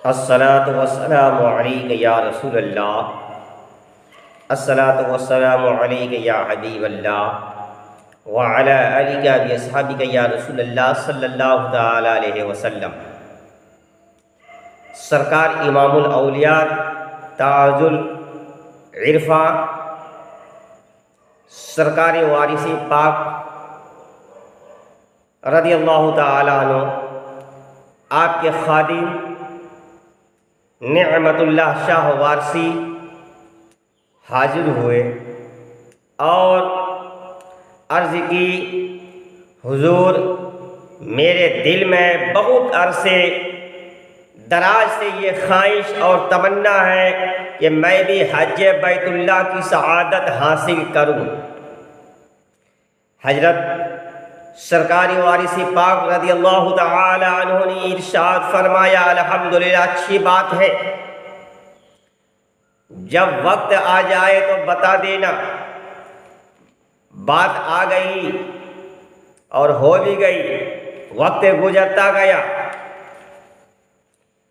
अस्सलातु वस्सलामु अलैका या रसूलल्लाह, अस्सलातु वस्सलामु अलैका या हबीबल्लाह व अला आलिका व अस्हाबिका या रसूलल्लाह सल्लल्लाहु तआला अलैहि वसल्लम। सरकार इमामुल औलिया ताजुल इरफा सरकार वारिसी पाक रदियल्लाहु तआला अन्हु आपके खादिम नेअमतुल्लाह शाह वारसी हाजिर हुए और अर्ज़ की, हुजूर, मेरे दिल में बहुत अरसे दराज से ये ख्वाहिश और तमन्ना है कि मैं भी हज बैतुल्लाह की सआदत हासिल करूं। हजरत सरकारी वारिसी पाक रदियल्लाहु तआला अन्हु ने इरशाद फरमाया, अल्हम्दुलिल्लाह, अच्छी बात है, जब वक्त आ जाए तो बता देना। बात आ गई और हो भी गई, वक्त गुजरता गया,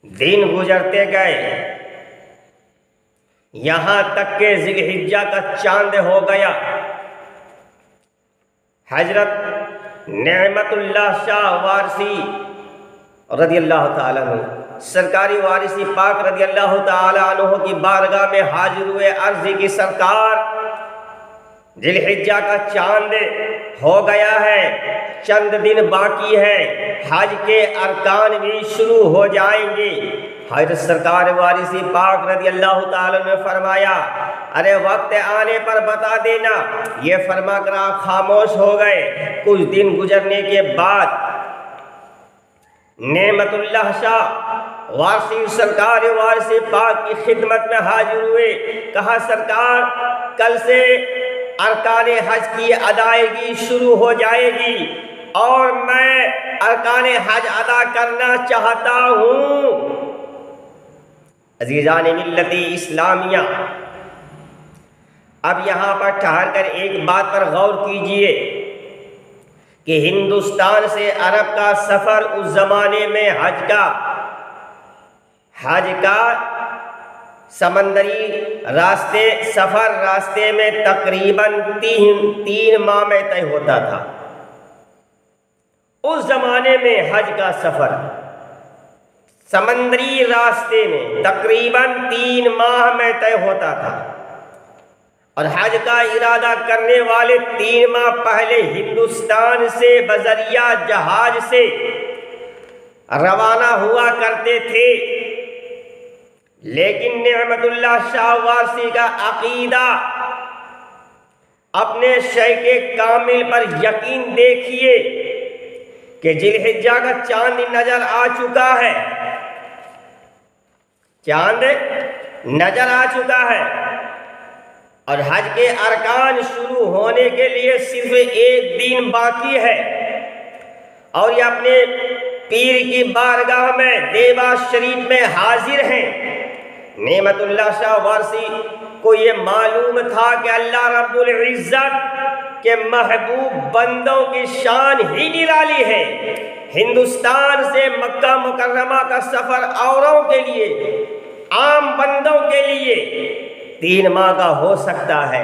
दिन गुजरते गए, यहां तक के जिलहिज्जा का चांद हो गया। हजरत नेअमतुल्लाह शाह वारसी रदियल्लाहु ताला अन्हु सरकारी वारिसी पाक रदियल्लाहु ताला अन्हु की बारगाह में हाजिर हुए। अर्ज़ की, सरकार, जिलहिज्जा का चांद हो गया है, चंद दिन बाकी है, हज के अरकान भी शुरू हो जाएंगे। हजरत सरकार वारिसी पाक रदियल्लाहु ताला ने फरमाया, अरे वक्त आने पर बता देना। ये फरमा कर आप खामोश हो गए। कुछ दिन गुजरने के बाद नेमतुल्लाह शाह वारसी सरकार वारिसी पाक की खिदमत में हाजिर हुए। कहा, सरकार, कल से अरकान हज की अदायगी शुरू हो जाएगी और मैं अरकान हज अदा करना चाहता हूँ। अजीज़ान मिल्लती इस्लामिया, अब यहाँ पर ठहर कर एक बात पर गौर कीजिए कि हिंदुस्तान से अरब का सफ़र उस ज़माने में हज का समंदरी रास्ते में तकरीबन तीन माह में तय होता था। उस ज़माने में हज का सफ़र समंदरी रास्ते में तकरीबन 3 माह में तय होता था और हज का इरादा करने वाले 3 माह पहले हिंदुस्तान से बजरिया जहाज से रवाना हुआ करते थे। लेकिन नेअमतुल्लाह शाह वारसी का अकीदा, अपने शेखे कामिल पर यकीन देखिए कि जिलहिज्जा का चांद नजर आ चुका है, चांद नजर आ चुका है और हज के अरकान शुरू होने के लिए सिर्फ 1 दिन बाकी है और ये अपने पीर की बारगाह में देवा शरीफ में हाजिर हैं। नेमतुल्लाह शाह वारसी को ये मालूम था कि अल्लाह रब्बुल इज्जत के महबूब बंदों की शान ही निराली है। हिंदुस्तान से मक्का मुकर्रमा का सफर औरों के लिए, आम बंदों के लिए 3 माह का हो सकता है,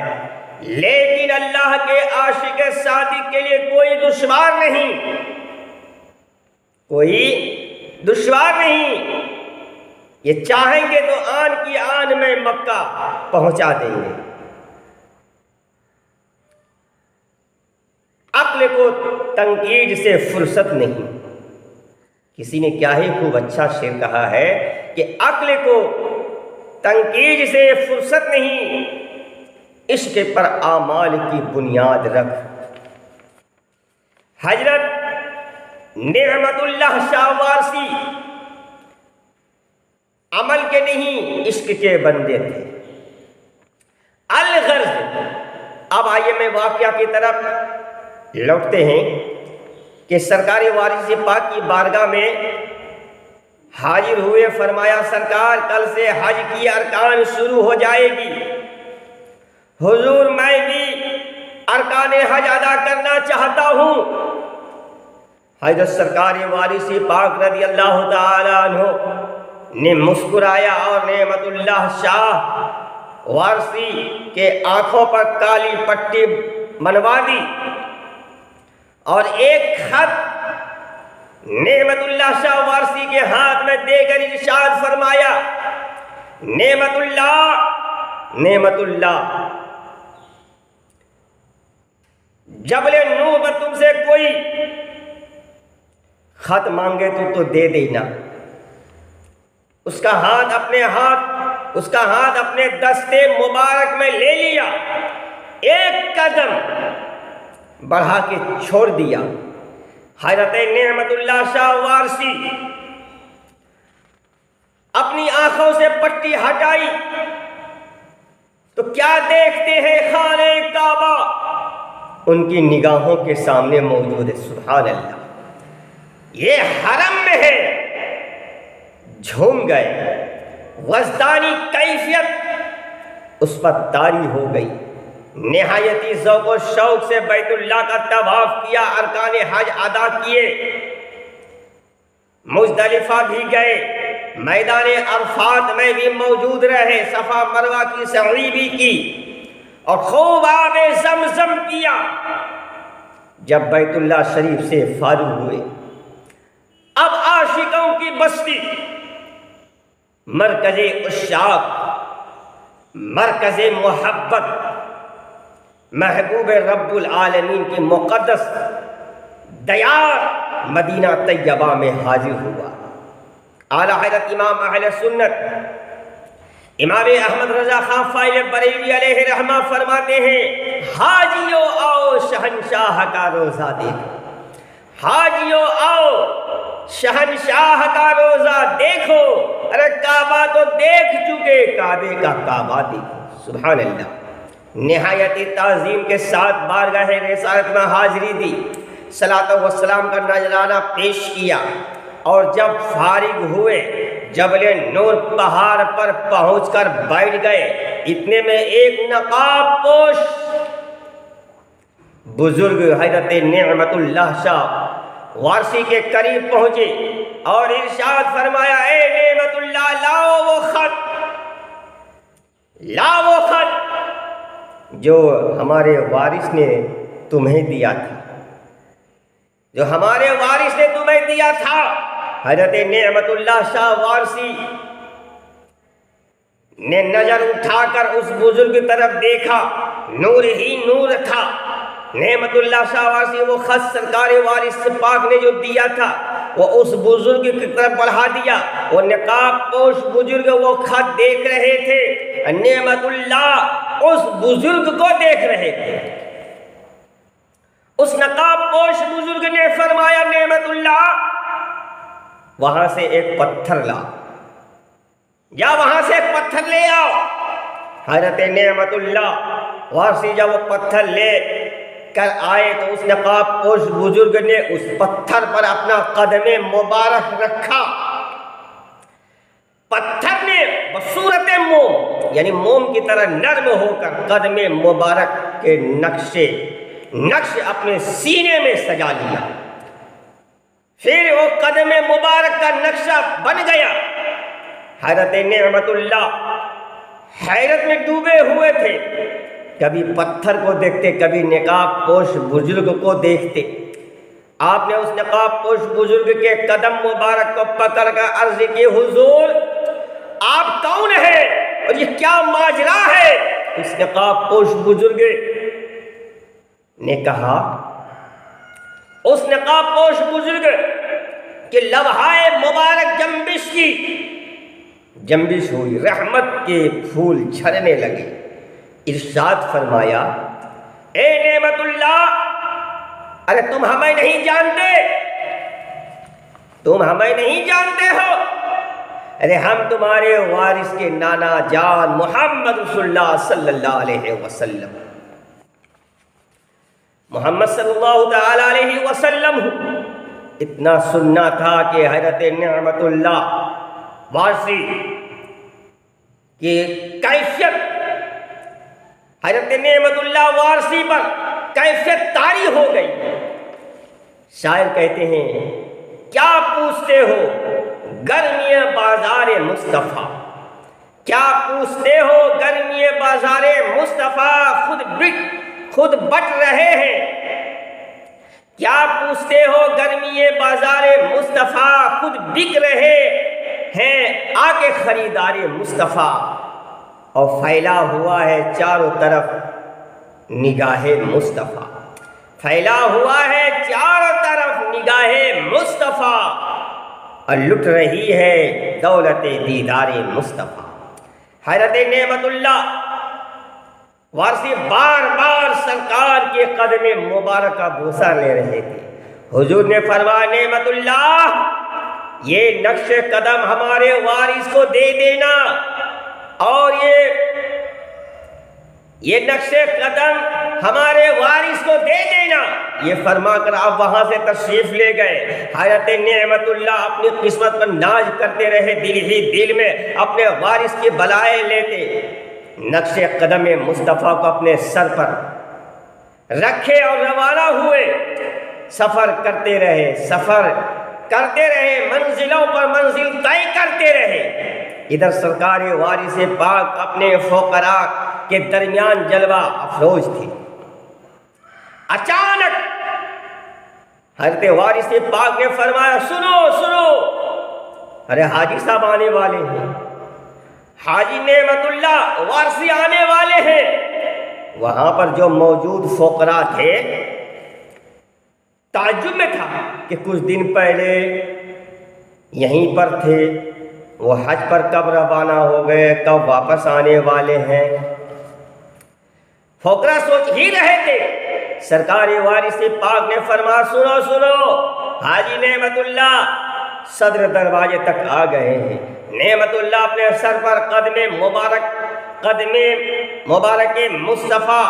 लेकिन अल्लाह के आशिक सादिक के लिए कोई दुश्वार नहीं, कोई दुश्वार नहीं। ये चाहेंगे तो आन की आन में मक्का पहुंचा देंगे। अक्ल को तंकीद से फुर्सत नहीं। किसी ने क्या ही खूब अच्छा शेर कहा है कि अक्ल को तंकीद से फुर्सत नहीं, इश्क पर आमाल की बुनियाद रख। हजरत नेअमतुल्लाह शाह वारसी अमल के नहीं, इश्क के बंदे थे। अलगर्ज, अब आइए मैं वाकया की तरफ लौटते हैं कि सरकारी वारिसी पाक की बारगाह में हाजिर हुए। फरमाया, सरकार, कल से हज की अरकान शुरू हो जाएगी। हुजूर, मैं भी अरकान हज अदा करना चाहता हूँ। हजरत सरकार वारिसी पाक रदियल्लाहु ताला अन्हु ने मुस्कुराया और नेमतुल्लाह शाह वारसी के आंखों पर काली पट्टी बनवा दी और एक खत नेमतुल्लाह शाह वारसी के हाथ में देकर इरशाद फरमाया, नेमतुल्लाह नेमतुल्लाह, जबले नूह पर तुमसे कोई खत मांगे तो दे देना। उसका हाथ अपने दस्ते मुबारक में ले लिया, एक कदम बढ़ा के छोड़ दिया। हज़रत नेमतुल्लाह शाह वारसी अपनी आंखों से पट्टी हटाई तो क्या देखते हैं? खाने काबा उनकी निगाहों के सामने मौजूद है। सुभान अल्लाह, ये हरम में है। झूम गए, वजदानी कैफियत उस पर तारी हो गई। निहायती ज़ौक़ और शौक़ से बैतुल्लाह का तवाफ किया, अरकान हज अदा किए, मुज़दलिफ़ा भी गए, मैदान अरफात में भी मौजूद रहे, सफ़ा मरवा की सई भी की और खूब आबे ज़मज़म किया। जब बैतुल्लाह शरीफ से फारिग हुए, अब आशिकों की बस्ती, मरकज़े उश्शाक़, मरकज़े मोहब्बत, महबूब रब्बुल आलमीन की मुक़द्दस दयार मदीना तैयबा में हाजिर हुआ। आला हज़रत इमाम अहले सुन्नत इमाम अहमद रज़ा खां फ़ाइल बरेलवी अलैहि रहमा फरमाते हैं, हाजियो आओ शहनशाह का रोज़ा देखो। हाजियो आओ शहनशाह का रोज़ा देखो। अरे काबा तो देख चुके, काबे का काबा देखो। सुभान अल्लाह। निहायत ताज़ीम के साथ बारगाह रिसालत में हाज़िरी दी, सलात व सलाम का नजराना पेश किया और जब फारिग हुए जबले नूर पहाड़ पर पहुंचकर बैठ गए। इतने में एक नकाब पोश बुजुर्ग हज़रत नेमतुल्लाह शाह वारसी के करीब पहुंचे और इरशाद फरमाया, ए नेमतुल्लाह, लाओ वो खत, लाओ वो खत जो हमारे वारिस ने तुम्हें दिया था, जो हमारे वारिस ने तुम्हें दिया था। हज़रत नेमतुल्लाह शाह वारसी ने नजर उठाकर उस बुजुर्ग की तरफ देखा, नूर ही नूर था। नेमतुल्लाह शाह वारसी वो खत सरकार वारिस पाक ने जो दिया था वो उस बुजुर्ग की तरफ बढ़ा दिया। वो नकाब पोश बुजुर्ग वो खत देख रहे थे, नेमतुल्लाह उस बुजुर्ग को देख रहे थे। उस नकाब पोश बुजुर्ग ने फरमाया, नेमतुल्लाह, वहां से एक पत्थर ला, या वहां से एक पत्थर ले आओ। हज़रत नेमतुल्लाह वारसी जब वो पत्थर ले कर आए तो उस नकाब पोश बुजुर्ग ने उस पत्थर पर अपना कदमे मुबारक रखा। पत्थर ने बसूरत मोम, यानी मोम की तरह नर्म होकर कदमे मुबारक के नक्श अपने सीने में सजा लिया। फिर वो कदमे मुबारक का नक्शा बन गया। हज़रत नेमतुल्लाह हैरत में डूबे हुए थे, कभी पत्थर को देखते, कभी नकाब पोश बुजुर्ग को देखते। आपने उस नकाब पोश बुजुर्ग के कदम मुबारक को पकड़कर अर्ज की, हुजूर आप कौन हैं और ये क्या माजरा है? उस नकाब पोश बुजुर्ग ने कहा, उस नकाब पोश बुजुर्ग के लम्हाए मुबारक जंबिश हुई, रहमत के फूल झरने लगे। इरशाद फरमाया, ए नेमतुल्लाह, अरे तुम हमें नहीं जानते, तुम हमें नहीं जानते हो। अरे हम तुम्हारे वारिस के नाना जान मोहम्मद रसूलुल्लाह सल्लल्लाहु अलैहि वसल्लम, मोहम्मद सल्लल्लाहु तआला अलैहि वसल्लम। इतना सुनना था कि हज़रत नेमतुल्लाह वारसी की कैफियत, हज़रत नेमतुल्लाह वारसी पर कैफियत तारी हो गई। शायर कहते हैं, क्या पूछते हो गर्मी बाजार मुस्तफ़ा। क्या पूछते हो गर्मी बाजार मुस्तफ़ा, खुद बट रहे हैं। क्या पूछते हो गर्मी बाजार मुस्तफ़ा, खुद बिक रहे हैं आके खरीदारे मुस्तफ़ा। और फैला हुआ है चारों तरफ निगाहे मुस्तफ़ा, फैला हुआ है चारों तरफ निगाहे मुस्तफ़ा। और लुट रही है दौलते दीदारे मुस्तफ़ा। हज़रत नेमतुल्लाह वारसी बार बार सरकार के कदमे मुबारक का बोसा ले रहे थे। हुजूर ने फरमाया, नेमतुल्लाह ये नक्श कदम हमारे वारिस को दे देना, और ये नक्शे कदम हमारे वारिस को दे देना। ये फरमाकर आप वहां से तशरीफ ले गए। हज़रत नेमतुल्लाह अपनी किस्मत पर नाज करते रहे, दिल ही दिल में अपने वारिस की बलाएं लेते। नक्शे कदम मुस्तफ़ा को अपने सर पर रखे और रवाना हुए। सफ़र करते रहे, सफ़र करते रहे, मंजिलों पर मंजिल तय करते रहे। इधर सरकार वारिस पाक अपने फ़ुक़रा के दरमियान जलवा अफरोज थे। अचानक हज़रत वारिस पाक ने फरमाया, सुनो सुनो, अरे हाजी साहब आने वाले हैं, हाजी नेमतुल्लाह वारसी आने वाले हैं। वहां पर जो मौजूद फ़ुक़रा थे ताज्जुब में था कि कुछ दिन पहले यहीं पर थे, वो हज पर कब रवाना हो गए, कब वापस आने वाले हैं। फ़ुक़रा सोच ही रहे थे। सरकार वारिस पाक ने फरमाया, सुनो सुनो, हाजी नेमतुल्लाह सदर दरवाजे तक आ गए हैं। नेमतुल्लाह अपने सर पर कदमे मुबारक मुस्तफ़ा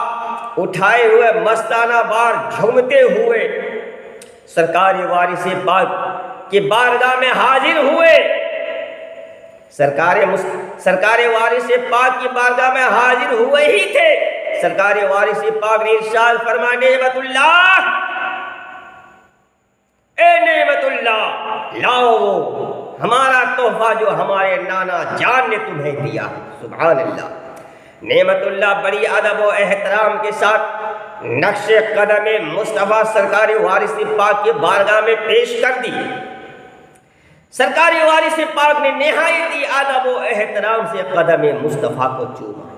उठाए हुए मस्ताना बार झूमते हुए सरकार वारिस पाक की बारगाह में हाजिर हुए। सरकार वारिस पाक की बारगाह में हाजिर हुए ही थे। सरकार वारिस पाक ने इरशाद फरमाया, नेमतुल्लाह, ए नेमतुल्लाह, लाओ वो हमारा तोहफा जो हमारे नाना जान ने तुम्हें दिया। सुभान अल्लाह। नेमतुल्लाह बड़ी अदब व एहतराम के साथ नक्शे कदम मुस्तफ़ा सरकार वारिस पाक की बारगाह में पेश कर दी। सरकार वारिस पाक ने निहायती अदब व एहतराम से कदम मुस्तफ़ा को चूमा।